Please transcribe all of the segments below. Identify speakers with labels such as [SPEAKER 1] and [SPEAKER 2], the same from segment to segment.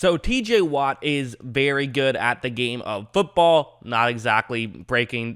[SPEAKER 1] So TJ Watt is very good at the game of football, not exactly breaking,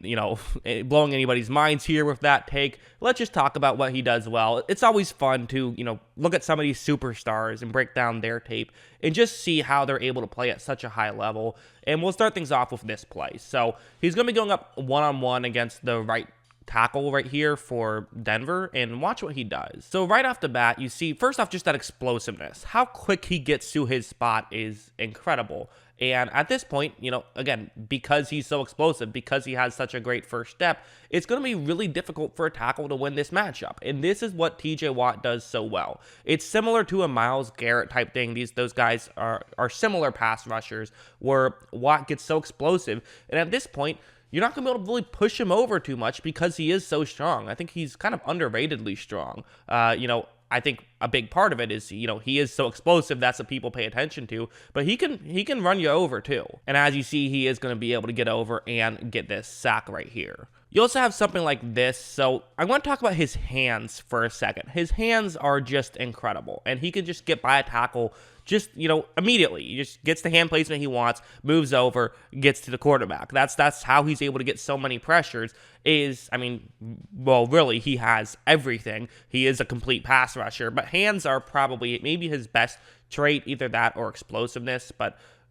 [SPEAKER 1] blowing anybody's minds here with that take. Let's just talk about what he does well. It's always fun to, look at some of these superstars and break down their tape and just see how they're able to play at such a high level. And we'll start things off with this play. So he's going to be going up one-on-one against the right tackle right here for Denver, and watch what he does. So right off the bat, you see, first off, just that explosiveness. How quick he gets to his spot is incredible. And at this point, again, because he's so explosive, because he has such a great first step, it's going to be really difficult for a tackle to win this matchup. And this is what TJ Watt does so well. It's similar to a Myles Garrett type thing. Those guys are similar pass rushers where Watt gets so explosive. And at this point, you're not going to be able to really push him over too much because he is so strong. I think he's kind of underratedly strong. I think a big part of it is, he is so explosive. That's what people pay attention to. But he can run you over too. And as you see, he is going to be able to get over and get this sack right here. You also have something like this. So I want to talk about his hands for a second. His hands are just incredible. And he can just get by a tackle just, immediately. He just gets the hand placement he wants, moves over, gets to the quarterback. That's how he's able to get so many pressures really, he has everything. He is a complete pass rusher, but hands are probably maybe his best trait, either that or explosiveness.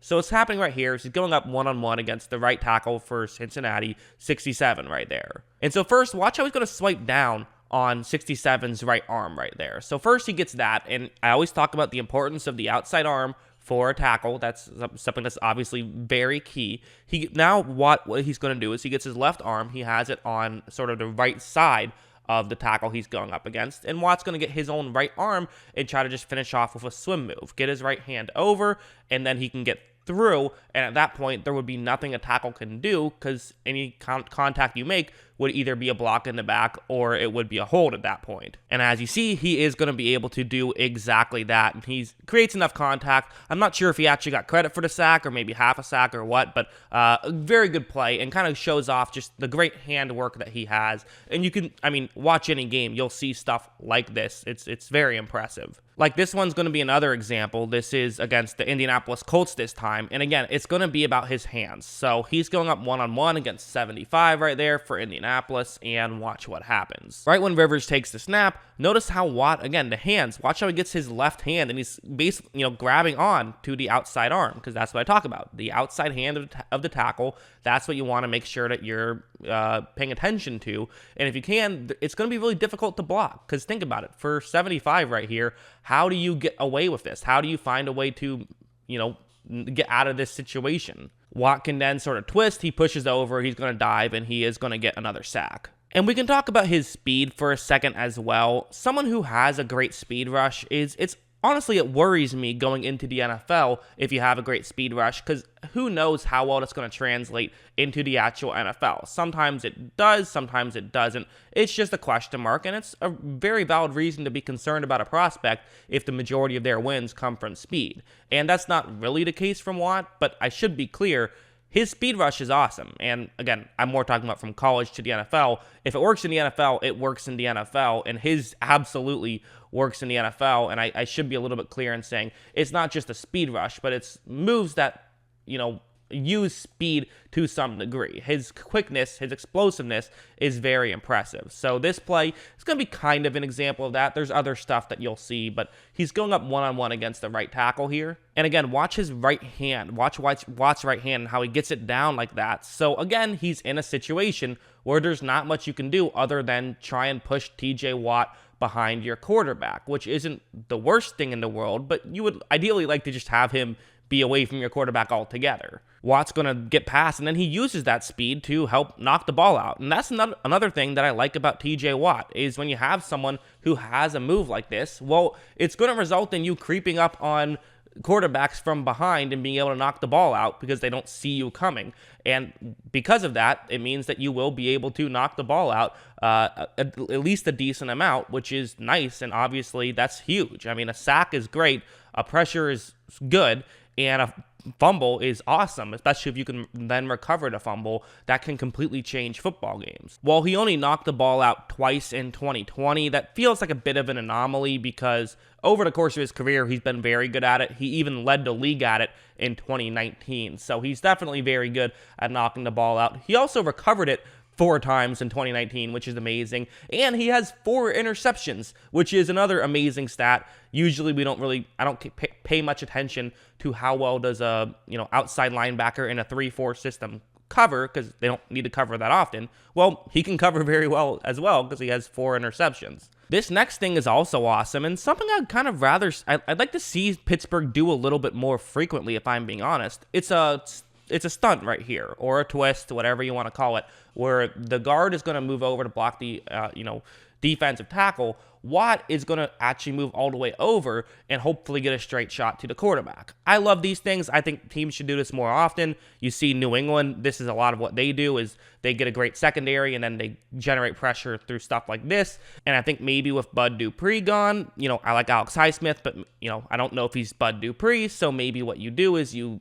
[SPEAKER 1] So it's happening right here. He's going up one-on-one against the right tackle for Cincinnati, 67 right there. And so first, watch how he's going to swipe down on 67's right arm right there. So first he gets that, and I always talk about the importance of the outside arm for a tackle. That's something that's obviously very key. What he's going to do is he gets his left arm, he has it on sort of the right side of the tackle he's going up against, and Watt's going to get his own right arm and try to just finish off with a swim move. Get his right hand over, and then he can get through, and at that point, there would be nothing a tackle can do because any contact you make would either be a block in the back or it would be a hold at that point. And as you see, he is going to be able to do exactly that. And he creates enough contact. I'm not sure if he actually got credit for the sack or maybe half a sack or what, but a very good play and kind of shows off just the great handwork that he has. And you can, watch any game, you'll see stuff like this. It's very impressive. Like this one's going to be another example. This is against the Indianapolis Colts this time. And again, it's going to be about his hands. So he's going up one-on-one against 75 right there for Indianapolis, and watch what happens. Right when Rivers takes the snap, notice how Watt, again, the hands, watch how he gets his left hand and he's basically, grabbing on to the outside arm, because that's what I talk about. The outside hand of the tackle, that's what you want to make sure that you're paying attention to. And if you can, it's going to be really difficult to block, because think about it. For 75 right here, how do you get away with this? How do you find a way to, get out of this situation? Watt can then sort of twist, he pushes over, he's going to dive, and he is going to get another sack. And we can talk about his speed for a second as well. Someone who has a great speed rush honestly, it worries me going into the NFL if you have a great speed rush, because who knows how well it's going to translate into the actual NFL. Sometimes it does, sometimes it doesn't. It's just a question mark, and it's a very valid reason to be concerned about a prospect if the majority of their wins come from speed. And that's not really the case from Watt, but I should be clear, his speed rush is awesome. And again, I'm more talking about from college to the NFL. If it works in the NFL, it works in the NFL, and his absolutely works in the NFL. And I should be a little bit clear in saying it's not just a speed rush, but it's moves that, use speed to some degree. His quickness, his explosiveness is very impressive. So this play is going to be kind of an example of that. There's other stuff that you'll see, but he's going up one-on-one against the right tackle here. And again, watch his right hand. Watch Watt's right hand and how he gets it down like that. So again, he's in a situation where there's not much you can do other than try and push TJ Watt behind your quarterback, which isn't the worst thing in the world, but you would ideally like to just have him be away from your quarterback altogether. Watt's going to get past, and then he uses that speed to help knock the ball out. And that's another thing that I like about TJ Watt, is when you have someone who has a move like this, well, it's going to result in you creeping up on quarterbacks from behind and being able to knock the ball out because they don't see you coming. And because of that, it means that you will be able to knock the ball out at least a decent amount, which is nice. And obviously that's huge. A sack is great. A pressure is good. And fumble is awesome, especially if you can then recover the fumble. That can completely change football games. While he only knocked the ball out twice in 2020, that feels like a bit of an anomaly because over the course of his career, he's been very good at it. He even led the league at it in 2019. So he's definitely very good at knocking the ball out. He also recovered it 4 times in 2019, which is amazing. And he has 4 interceptions, which is another amazing stat. Usually I don't pay much attention to how well does a, outside linebacker in a 3-4 system cover, because they don't need to cover that often. Well, he can cover very well as well because he has 4 interceptions. This next thing is also awesome, and something I'd like to see Pittsburgh do a little bit more frequently, if I'm being honest. It's a stunt right here, or a twist, whatever you want to call it, where the guard is going to move over to block the, defensive tackle. Watt is going to actually move all the way over and hopefully get a straight shot to the quarterback. I love these things. I think teams should do this more often. You see New England, this is a lot of what they do, is they get a great secondary and then they generate pressure through stuff like this. And I think maybe with Bud Dupree gone, I like Alex Highsmith, but, I don't know if he's Bud Dupree. So maybe what you do is you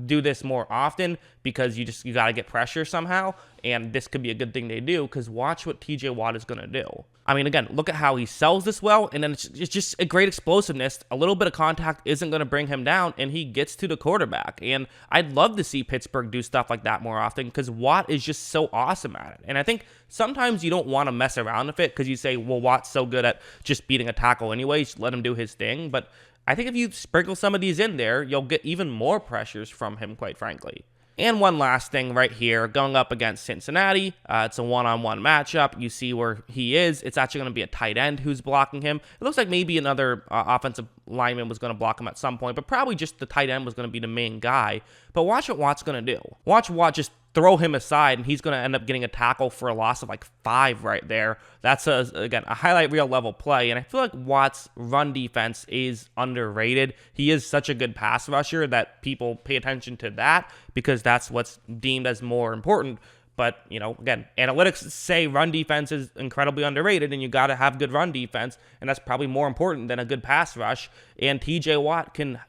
[SPEAKER 1] do this more often because you got to get pressure somehow. And this could be a good thing they do because watch what TJ Watt is going to do. I mean, again, look at how he sells this well, and then it's just a great explosiveness. A little bit of contact isn't going to bring him down, and he gets to the quarterback. And I'd love to see Pittsburgh do stuff like that more often because Watt is just so awesome at it. And I think sometimes you don't want to mess around with it because you say, well, Watt's so good at just beating a tackle anyway, just let him do his thing. But I think if you sprinkle some of these in there, you'll get even more pressures from him, quite frankly. And one last thing right here, going up against Cincinnati, it's a one-on-one matchup. You see where he is. It's actually going to be a tight end who's blocking him. It looks like maybe another offensive lineman was going to block him at some point, but probably just the tight end was going to be the main guy. But watch what Watt's going to do. Watch Watt just throw him aside, and he's going to end up getting a tackle for a loss of like 5 right there. That's, again, a highlight reel level play, and I feel like Watt's run defense is underrated. He is such a good pass rusher that people pay attention to that because that's what's deemed as more important. But, again, analytics say run defense is incredibly underrated, and you got to have good run defense, and that's probably more important than a good pass rush. And TJ Watt can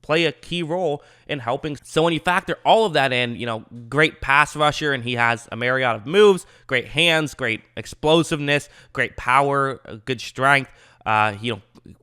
[SPEAKER 1] play a key role in helping. So when you factor all of that in, great pass rusher, and he has a myriad of moves, great hands, great explosiveness, great power, good strength,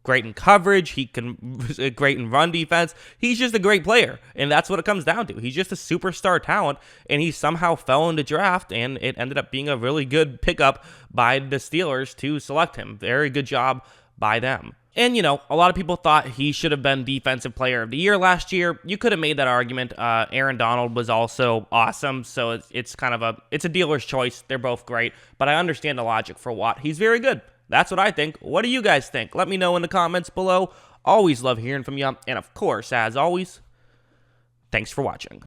[SPEAKER 1] great in coverage. He can great in run defense. He's just a great player, and that's what it comes down to. He's just a superstar talent, and he somehow fell in the draft, and it ended up being a really good pickup by the Steelers to select him. Very good job by them. And, a lot of people thought he should have been Defensive Player of the Year last year. You could have made that argument. Aaron Donald was also awesome, so it's a dealer's choice. They're both great, but I understand the logic for Watt. He's very good. That's what I think. What do you guys think? Let me know in the comments below. Always love hearing from you. And of course, as always, thanks for watching.